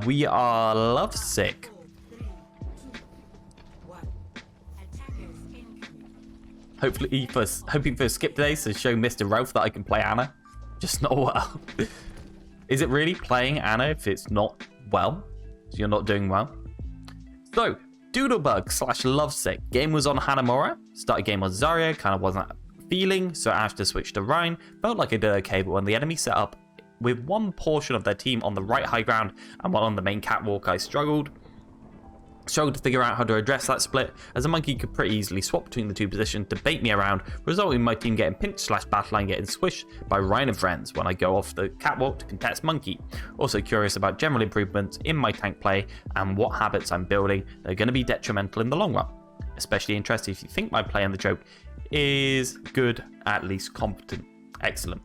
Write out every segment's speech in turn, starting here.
We are lovesick. Hoping for a skip today to show Mr. Ralph that I can play Anna. Just not well. Is it really playing Anna if it's not well? So you're not doing well? So, Doodlebug/Lovesick. Game was on Hanamura. Started game on Zarya. Kind of wasn't feeling, so I had to switch to Rein. Felt like I did okay, but when the enemy set up with one portion of their team on the right high ground and one on the main catwalk, I struggled to figure out how to address that split, as a monkey could pretty easily swap between the two positions to bait me around, resulting in my team getting pinched/battleline getting swished by Rein and friends when I go off the catwalk to contest monkey. Also curious about general improvements in my tank play and what habits I'm building that are going to be detrimental in the long run. Especially interested if you think my play on the joke is good, at least competent. Excellent.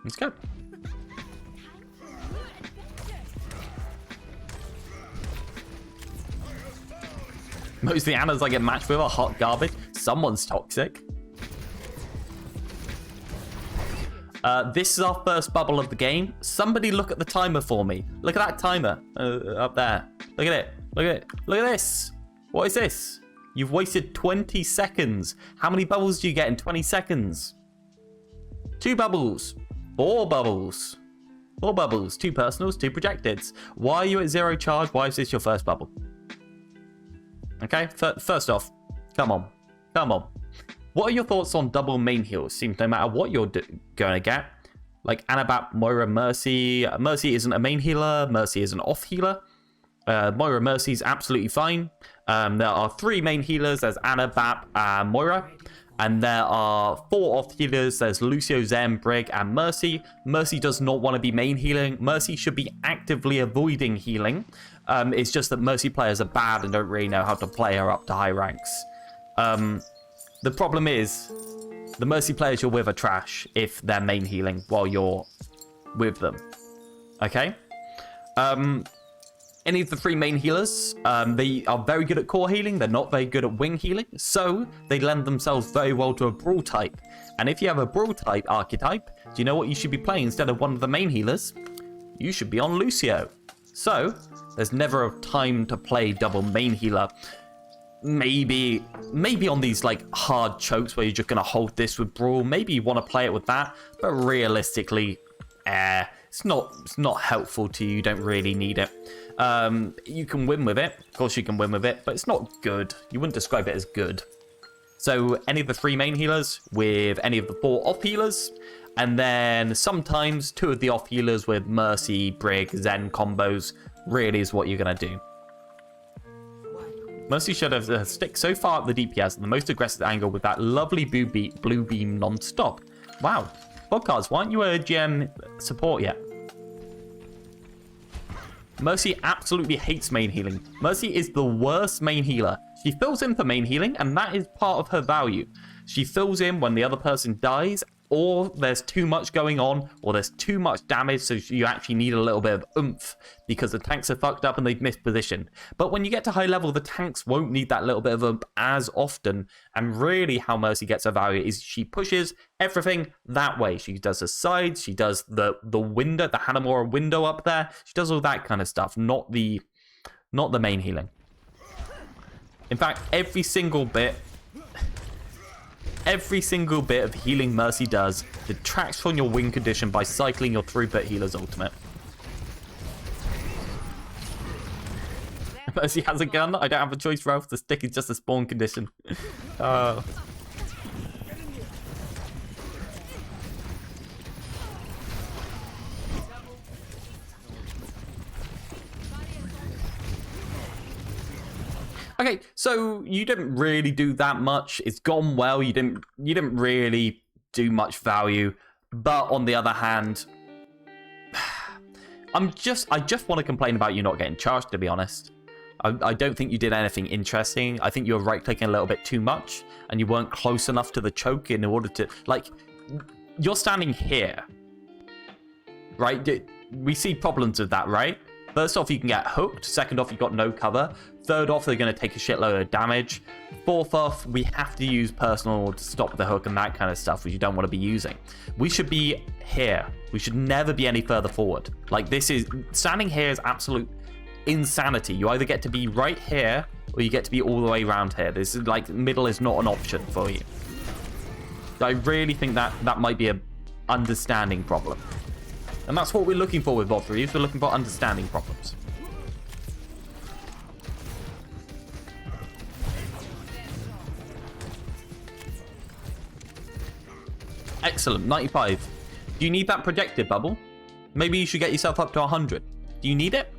Let's go. Most of the Annas I get matched with are hot garbage. Someone's toxic. This is our first bubble of the game. Somebody look at the timer for me. Look at that timer up there. Look at it. Look at it. Look at this. What is this? You've wasted 20 seconds. How many bubbles do you get in 20 seconds? 2 bubbles. 4 bubbles. 4 bubbles. 2 personals, 2 projecteds. Why are you at 0 charge? Why is this your first bubble? Okay, first off, come on. What are your thoughts on double main heals? Seems no matter what you're going to get. Like Anabap, Moira, Mercy. Mercy isn't a main healer. Mercy is an off healer. Moira, Mercy is absolutely fine. There are 3 main healers. There's Anabap and Moira. And there are 4 off healers. There's Lucio, Zen, Brig, and Mercy. Mercy does not want to be main healing. Mercy should be actively avoiding healing. It's just that Mercy players are bad and don't really know how to play her up to high ranks. The problem is, the Mercy players you're with are trash if they're main healing while you're with them. Okay? Any of the 3 main healers, they are very good at core healing. They're not very good at wing healing. So, they lend themselves very well to a brawl type. And if you have a brawl type archetype, do you know what you should be playing instead of one of the main healers? You should be on Lucio. So, there's never a time to play double main healer. Maybe on these like hard chokes where you're just going to hold this with brawl. Maybe you want to play it with that. But realistically, it's not helpful to you. You don't really need it. You can win with it. Of course you can win with it, but it's not good. You wouldn't describe it as good. So any of the 3 main healers with any of the 4 off healers, and then sometimes 2 of the off healers with Mercy, Brig, Zen combos really is what you're going to do. Mercy should have a stick so far at the DPS at the most aggressive angle with that lovely blue beam non-stop. Wow. Podcast, why aren't you a GM support yet? Mercy absolutely hates main healing. Mercy is the worst main healer. She fills in for main healing, and that is part of her value. She fills in when the other person dies, or there's too much going on, or there's too much damage, so you actually need a little bit of oomph because the tanks are fucked up and they've missed position. But when you get to high level, the tanks won't need that little bit of oomph as often, and really how Mercy gets her value is she pushes everything that way. She does the sides, she does the window, the Hanamura window up there, she does all that kind of stuff, not the main healing. In fact, every single bit of healing Mercy does detracts from your win condition by cycling your throughput healer's ultimate. Mercy has a gun. I don't have a choice, Ralph. The stick is just a spawn condition. Okay, so you didn't really do that much. It's gone well. You didn't really do much value. But on the other hand, I just want to complain about you not getting charged, to be honest. I don't think you did anything interesting. I think you were right-clicking a little bit too much, and you weren't close enough to the choke in order to... Like, you're standing here, right? We see problems with that, right? First off, you can get hooked. Second off, you've got no cover. Third off, they're going to take a shitload of damage. Fourth off, we have to use personal to stop the hook and that kind of stuff, which you don't want to be using. We should be here. We should never be any further forward. Like, standing here is absolute insanity. You either get to be right here or you get to be all the way around here. This is like, middle is not an option for you. I really think that might be a understanding problem. And that's what we're looking for with bot reviews. We're looking for understanding problems. Excellent, 95. Do you need that projected bubble? Maybe you should get yourself up to 100. Do you need it?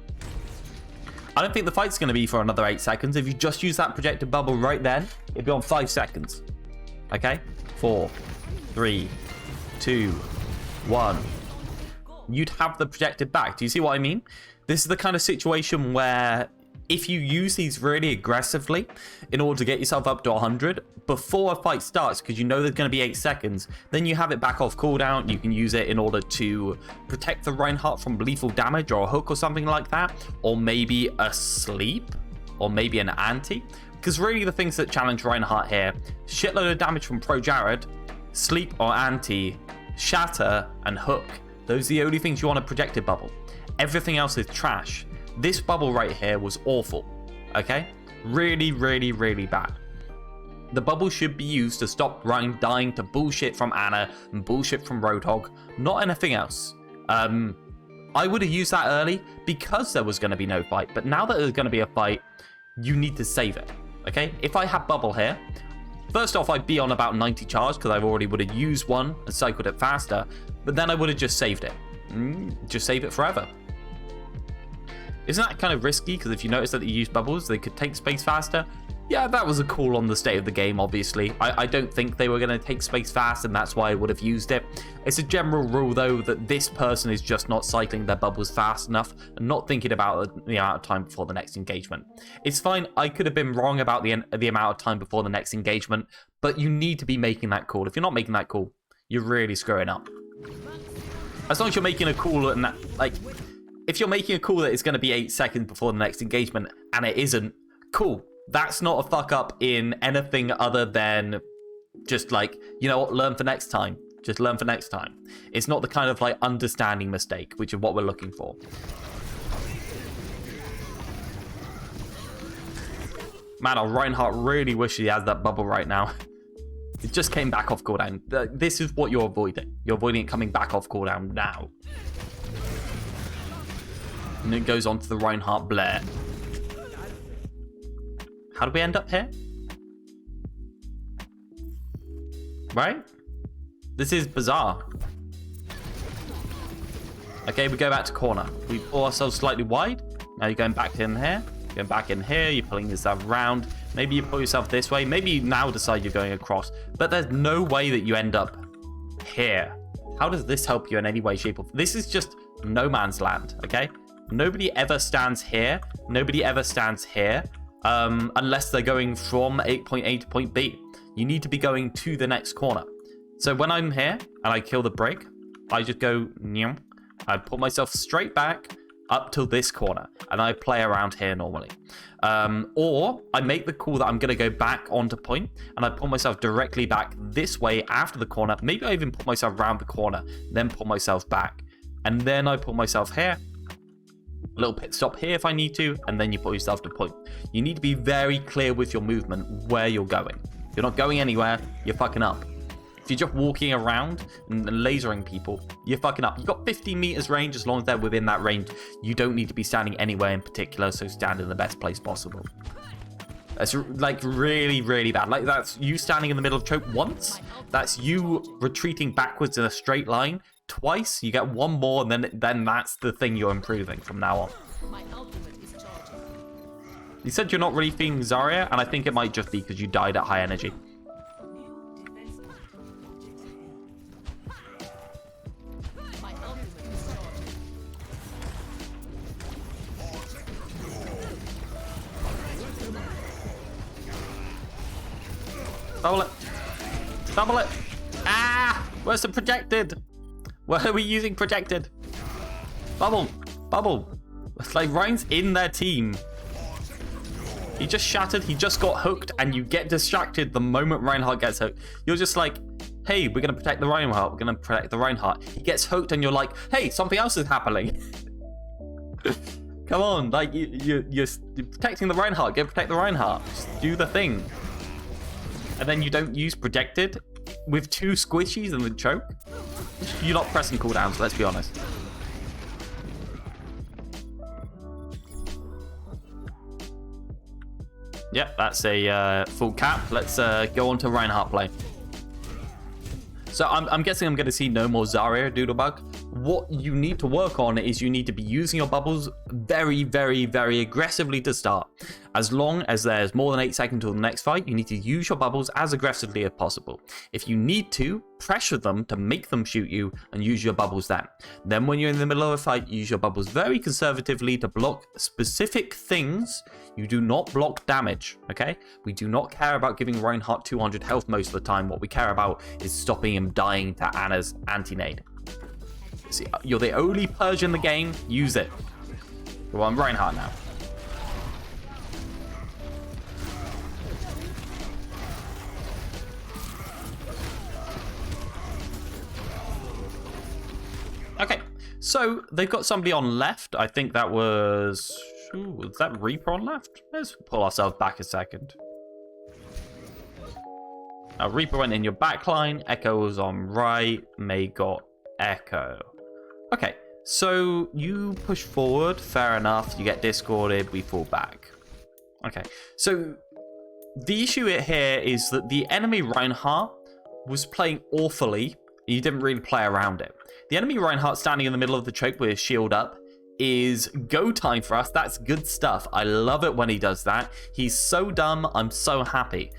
I don't think the fight's going to be for another 8 seconds. If you just use that projected bubble right then, it'd be on 5 seconds. Okay? 4, 3, 2, 1. You'd have the projected back. Do you see what I mean? This is the kind of situation where if you use these really aggressively in order to get yourself up to 100 before a fight starts, because you know there's going to be 8 seconds, then you have it back off cooldown. You can use it in order to protect the Reinhardt from lethal damage or a hook or something like that, or maybe a sleep, or maybe an anti. Because really the things that challenge Reinhardt here, shitload of damage from Pro Jared, sleep or anti, shatter, and hook. Those are the only things you want a projected bubble. Everything else is trash. This bubble right here was awful. Okay? Really, really, really bad. The bubble should be used to stop Rein dying to bullshit from Anna and bullshit from Roadhog, not anything else. I would have used that early because there was going to be no fight, but now that there's going to be a fight, you need to save it. Okay? If I had bubble here, first off, I'd be on about 90 charge because I already would have used one and cycled it faster, but then I would have just saved it. Just save it forever. Isn't that kind of risky? Because if you notice that they use bubbles, they could take space faster. Yeah, that was a call on the state of the game, obviously. I don't think they were going to take space fast, and that's why I would have used it. It's a general rule, though, that this person is just not cycling their bubbles fast enough and not thinking about the amount of time before the next engagement. It's fine. I could have been wrong about the amount of time before the next engagement, but you need to be making that call. If you're not making that call, you're really screwing up. As long as you're making a call and that, like, if you're making a call that it's going to be 8 seconds before the next engagement and it isn't, cool. That's not a fuck up in anything other than just like, you know what, learn for next time. Just learn for next time. It's not the kind of like understanding mistake, which is what we're looking for. Man, our Reinhardt really wishes he has that bubble right now. It just came back off cooldown. This is what you're avoiding. You're avoiding it coming back off cooldown now. And it goes on to the Reinhardt Blair. How do we end up here? Right? This is bizarre. Okay, we go back to corner. We pull ourselves slightly wide. Now you're going back in here. Going back in here. You're pulling yourself around. Maybe you pull yourself this way. Maybe you now decide you're going across. But there's no way that you end up here. How does this help you in any way, shape, or form? This is just no man's land, okay? Nobody ever stands here. Nobody ever stands here. Unless they're going from point A to point B. You need to be going to the next corner. So when I'm here and I kill the break, I just go, I pull myself straight back up to this corner and I play around here normally. Or I make the call that I'm going to go back onto point and I pull myself directly back this way after the corner. Maybe I even pull myself around the corner, then pull myself back. And then I pull myself here. A little pit stop here if I need to, and then you put yourself to point. You need to be very clear with your movement where you're going. If you're not going anywhere, you're fucking up. If you're just walking around and lasering people, you're fucking up. You've got 15 meters range. As long as they're within that range, you don't need to be standing anywhere in particular, so stand in the best place possible. That's like really, really bad. Like that's you standing in the middle of choke once. That's you retreating backwards in a straight line twice. You get one more, and then that's the thing you're improving from now on. You said you're not really feeling Zarya, and I think it might just be because you died at high energy. Double it. Double it. Ah! Where's the projected? Where are we using projected? Bubble. Bubble. It's like Rein's in their team. He just shattered, he just got hooked, and you get distracted the moment Reinhardt gets hooked. You're just like, hey, we're going to protect the Reinhardt, we're going to protect the Reinhardt. He gets hooked and you're like, hey, something else is happening. Come on, like, you're protecting the Reinhardt, go protect the Reinhardt. Just do the thing. And then you don't use protected with 2 squishies and the choke. You're not pressing cooldowns, let's be honest. Yep, that's a full cap. Let's go on to Reinhardt play. So I'm guessing I'm going to see no more Zarya Doodlebug. What you need to work on is you need to be using your bubbles very, very, very aggressively to start. As long as there's more than 8 seconds till the next fight, you need to use your bubbles as aggressively as possible. If you need to, pressure them to make them shoot you and use your bubbles then. Then when you're in the middle of a fight, use your bubbles very conservatively to block specific things. You do not block damage, okay? We do not care about giving Reinhardt 200 health most of the time. What we care about is stopping him dying to Ana's anti-nade. See, you're the only purge in the game, use it. Well, I'm Reinhardt now. Okay, so they've got somebody on left. I think that was... Ooh, was that Reaper on left? Let's pull ourselves back a second. Now, Reaper went in your backline. Echo was on right. May got Echo. Okay, so you push forward. Fair enough. You get discorded. We fall back. Okay, so the issue here is that the enemy Reinhardt was playing awfully. You didn't really play around it. The enemy Reinhardt standing in the middle of the choke with his shield up is go time for us. That's good stuff. I love it when he does that. He's so dumb. I'm so happy.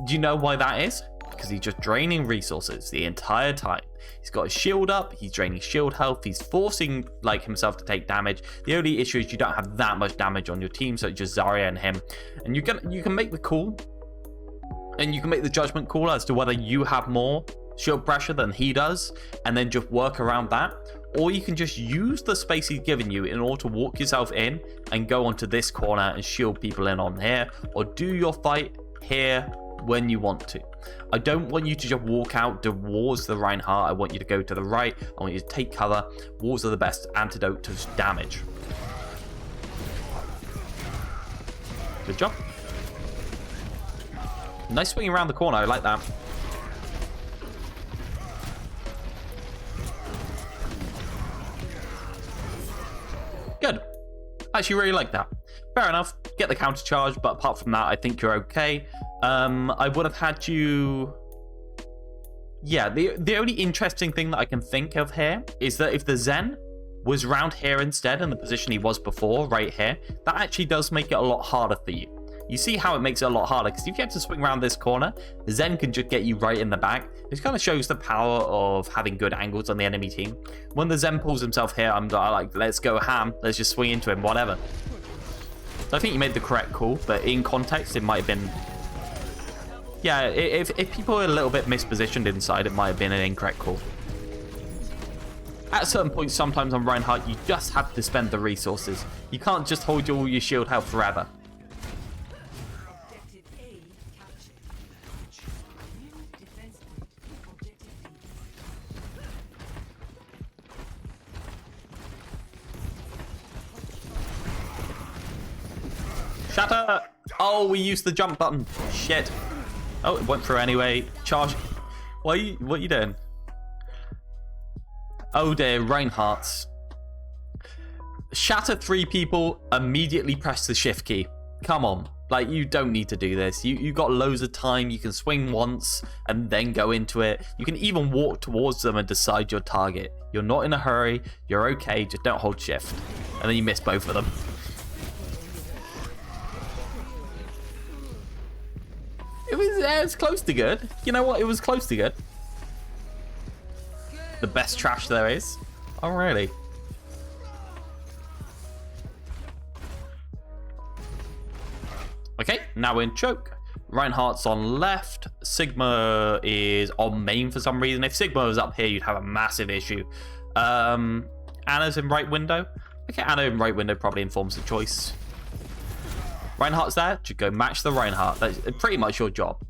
Do you know why that is? Because he's just draining resources the entire time. He's got his shield up. He's draining shield health. He's forcing like himself to take damage. The only issue is you don't have that much damage on your team, so it's just Zarya and him. And you can make the call, and you can make the judgment call as to whether you have more shield pressure than he does, and then just work around that. Or you can just use the space he's given you in order to walk yourself in and go onto this corner and shield people in on here, or do your fight here when you want to. I don't want you to just walk out towards the Reinhardt. I want you to go to the right. I want you to take cover. Walls are the best antidote to damage. Good job. Nice swing around the corner. I like that. Good. I actually really like that. Fair enough. Get the counter charge, but apart from that, I think you're okay. I would have had you... Yeah, the only interesting thing that I can think of here is that if the Zen was around here instead in the position he was before, right here, that actually does make it a lot harder for you. You see how it makes it a lot harder, because if you have to swing around this corner, the Zen can just get you right in the back. This kind of shows the power of having good angles on the enemy team. When the Zen pulls himself here, I'm like, let's go ham, let's just swing into him, whatever. So I think you made the correct call, but in context, it might have been... Yeah, if people are a little bit mispositioned inside, it might have been an incorrect call. At certain points, sometimes on Reinhardt, you just have to spend the resources. You can't just hold all your shield health forever. Shatter! Oh, we used the jump button. Shit. Oh, it went through anyway. Charge. What are you doing? Oh dear, Reinhardt's. Shatter 3 people, immediately press the shift key. Come on. Like, you don't need to do this. You got loads of time. You can swing once and then go into it. You can even walk towards them and decide your target. You're not in a hurry. You're okay. Just don't hold shift. And then you miss both of them. It was close to good. You know what? It was close to good. The best trash there is. Oh, really? Okay, now we're in choke. Reinhardt's on left. Sigma is on main for some reason. If Sigma was up here, you'd have a massive issue. Ana's in right window. Okay, Anna in right window probably informs the choice. Reinhardt's there. Just go match the Reinhardt. That's pretty much your job.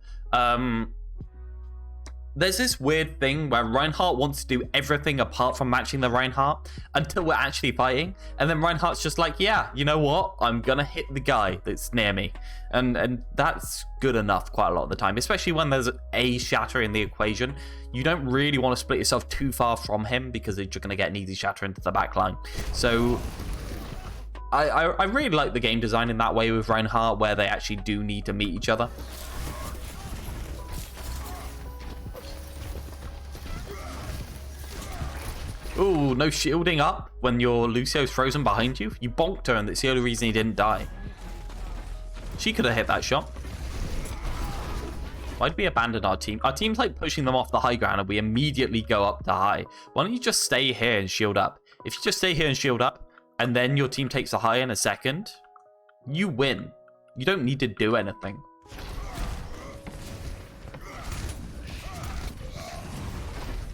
There's this weird thing where Reinhardt wants to do everything apart from matching the Reinhardt until we're actually fighting. And then Reinhardt's just like, yeah, you know what? I'm going to hit the guy that's near me. And that's good enough quite a lot of the time, especially when there's a shatter in the equation. You don't really want to split yourself too far from him because you're going to get an easy shatter into the back line. So I really like the game design in that way with Reinhardt, where they actually do need to meet each other. Ooh, no shielding up when your Lucio's frozen behind you. You bonked her, and that's the only reason he didn't die. She could have hit that shot. Why'd we abandon our team? Our team's like pushing them off the high ground, and we immediately go up to high. Why don't you just stay here and shield up? If you just stay here and shield up, and then your team takes a high in a second, you win. You don't need to do anything.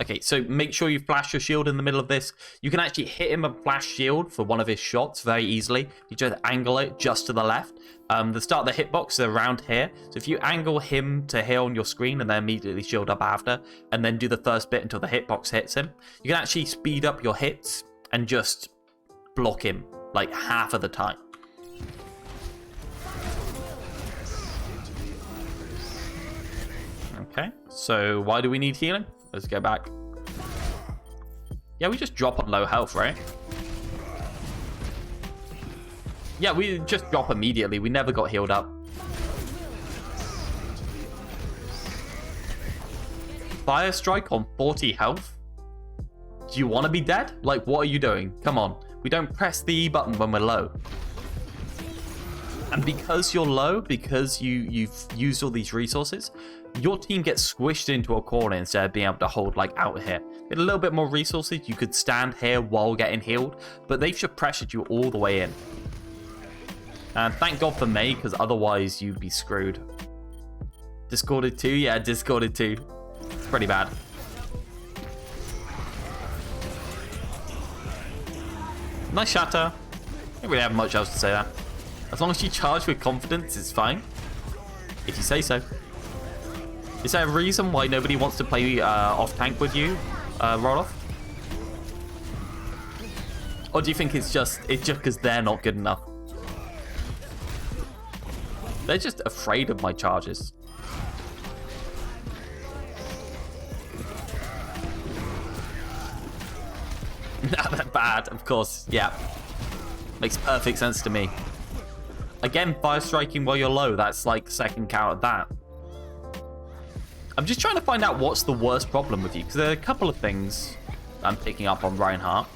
Okay, so make sure you flash your shield in the middle of this. You can actually hit him and flash shield for one of his shots very easily. You just angle it just to the left. The start of the hitbox is around here. So if you angle him to here on your screen and then immediately shield up after, and then do the first bit until the hitbox hits him, you can actually speed up your hits and just block him like half of the time. Okay, so why do we need healing? Let's go back. Yeah, we just drop on low health, right? Yeah, we just drop immediately. We never got healed up. Fire strike on 40 health? Do you want to be dead? Like, what are you doing? Come on. We don't press the E button when we're low. And because you're low, because you've used all these resources, your team gets squished into a corner instead of being able to hold like out here. With a little bit more resources, you could stand here while getting healed, but they've just pressured you all the way in. And thank God for Mei, because otherwise you'd be screwed. Discorded 2? Yeah, discorded 2. It's pretty bad. Nice shatter. I don't really have much else to say there. As long as you charge with confidence, it's fine. If you say so. Is there a reason why nobody wants to play off tank with you, Roloff? Or do you think it's just because they're not good enough? They're just afraid of my charges. Not that bad, of course. Yeah. Makes perfect sense to me. Again, fire striking while you're low. That's like the second count of that. I'm just trying to find out what's the worst problem with you, because there are a couple of things I'm picking up on Reinhardt.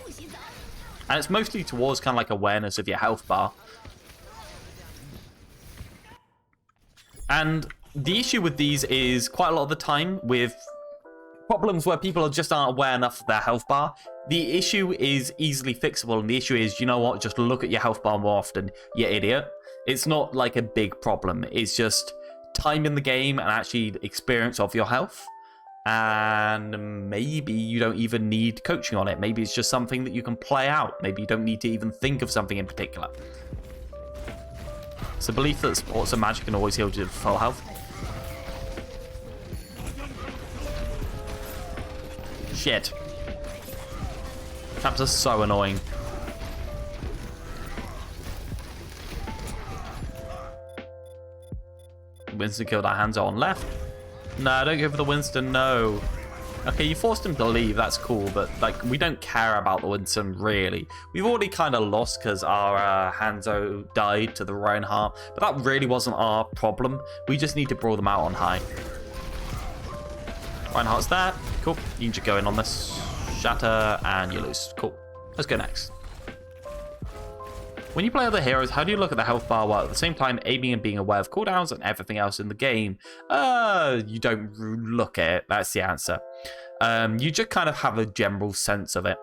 And it's mostly towards kind of like awareness of your health bar. And the issue with these is quite a lot of the time with problems where people just aren't aware enough of their health bar. The issue is easily fixable, and the issue is, you know what, just look at your health bar more often, you idiot. It's not like a big problem. It's just time in the game and actually experience of your health. And maybe you don't even need coaching on it. Maybe it's just something that you can play out. Maybe you don't need to even think of something in particular. It's a belief that sports and magic can always heal you to full health. Shit. Traps are so annoying. Winston killed our Hanzo on left. No, don't go for the Winston, no. Okay, you forced him to leave, that's cool, but like we don't care about the Winston, really. We've already kind of lost because our Hanzo died to the Reinhardt, but that really wasn't our problem. We just need to brawl them out on high. Reinhardt's there. Cool. You can just go in on this. Shatter, and you lose. Cool. Let's go next. When you play other heroes, how do you look at the health bar while at the same time aiming and being aware of cooldowns and everything else in the game? You don't look at it. That's the answer. You just kind of have a general sense of it.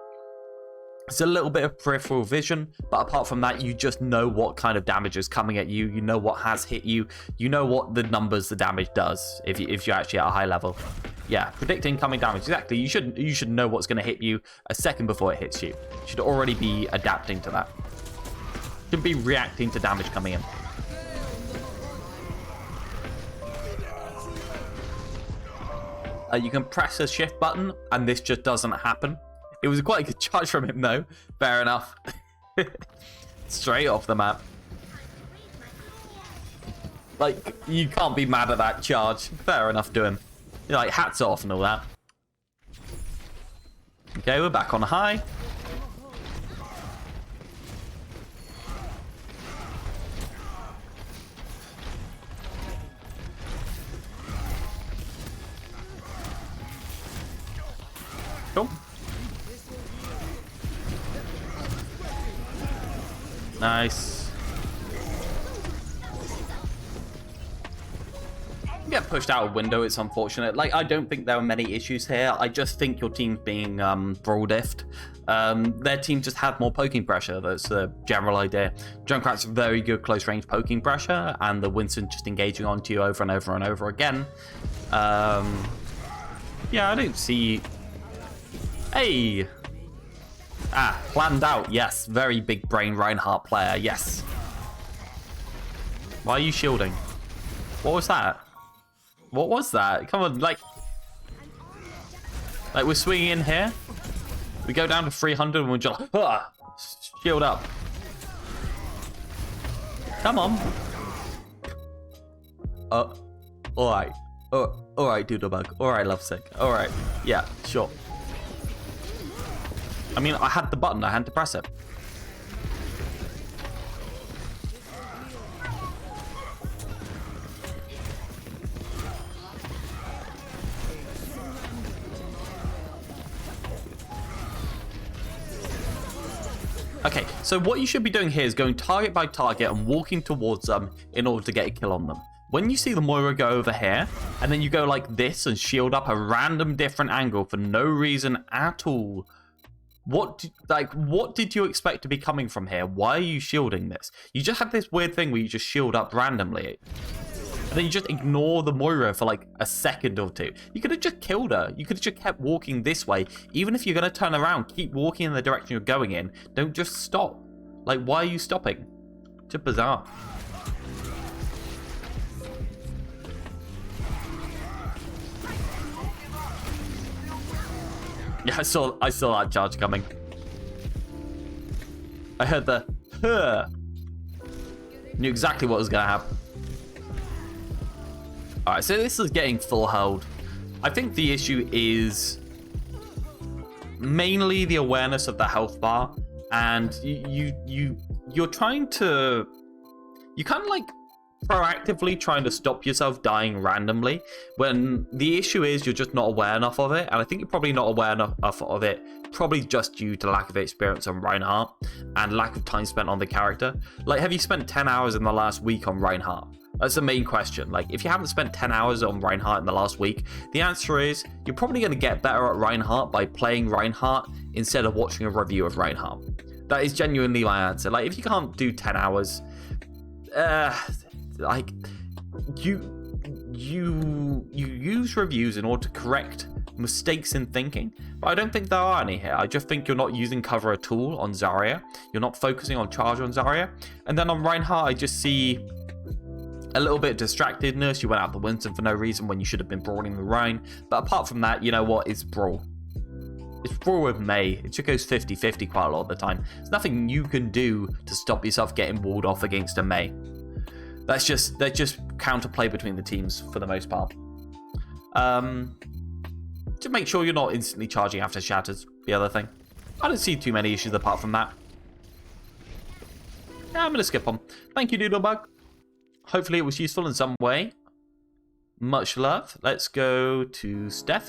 It's a little bit of peripheral vision, but apart from that, you just know what kind of damage is coming at you. You know what has hit you. You know what the numbers the damage does if you're actually at a high level. Yeah, predict incoming damage. Exactly. You should know what's going to hit you a second before it hits you. You should already be adapting to that. You should be reacting to damage coming in. You can press a shift button, and this just doesn't happen. It was quite a good charge from him, though. Fair enough. Straight off the map. Like, you can't be mad at that charge. Fair enough to him. You're like, hats off and all that. Okay, we're back on high. Cool. Nice. You get pushed out of window, it's unfortunate. Like, I don't think there were many issues here. I just think your team's being brawl diffed. Their team just had more poking pressure. That's the general idea. Junkrat's very good close range poking pressure, and the Winston just engaging onto you over and over and over again. Yeah, I don't see... Hey! Ah, planned out, yes. Very big brain Reinhardt player, yes. Why are you shielding? What was that? What was that? Come on, like we're swinging in here. We go down to 300 and we're just shield up. Come on. Alright. Alright, Doodlebug. Alright, Lovesick. Alright. Yeah, sure. I mean, I had the button. I had to press it. Okay, so what you should be doing here is going target by target and walking towards them in order to get a kill on them. When you see the Moira go over here, and then you go like this and shield up a random different angle for no reason at all, what did you expect to be coming from here? Why are you shielding this? You just have this weird thing where you just shield up randomly. And then you just ignore the Moira for like a second or two. You could have just killed her. You could have just kept walking this way. Even if you're going to turn around, keep walking in the direction you're going in. Don't just stop. Like, why are you stopping? Just bizarre. Yeah, I saw that charge coming. I heard the knew exactly what was gonna happen. Alright, so this is getting full held. I think the issue is mainly the awareness of the health bar, and you're trying to kind of like proactively trying to stop yourself dying randomly, when the issue is you're just not aware enough of it. And I think you're probably not aware enough of it, probably just due to lack of experience on Reinhardt and lack of time spent on the character. Like, have you spent 10 hours in the last week on Reinhardt? That's the main question. Like, if you haven't spent 10 hours on Reinhardt in the last week, the answer is you're probably going to get better at Reinhardt by playing Reinhardt instead of watching a review of Reinhardt. That is genuinely my answer. Like, if you can't do 10 hours, like, you use reviews in order to correct mistakes in thinking, but I don't think there are any here. I just think you're not using cover at all on Zarya. You're not focusing on charge on Zarya. And then on Reinhardt, I just see a little bit of distractedness. You went out the Winston for no reason when you should have been brawling the Rein. But apart from that, you know what? It's brawl. It's brawl with Mei. It just goes 50-50 quite a lot of the time. There's nothing you can do to stop yourself getting walled off against a Mei. That's just counterplay between the teams for the most part. To make sure you're not instantly charging after shatters, the other thing. I don't see too many issues apart from that. Yeah, I'm going to skip on. Thank you, Doodlebug. Hopefully it was useful in some way. Much love. Let's go to Steffi.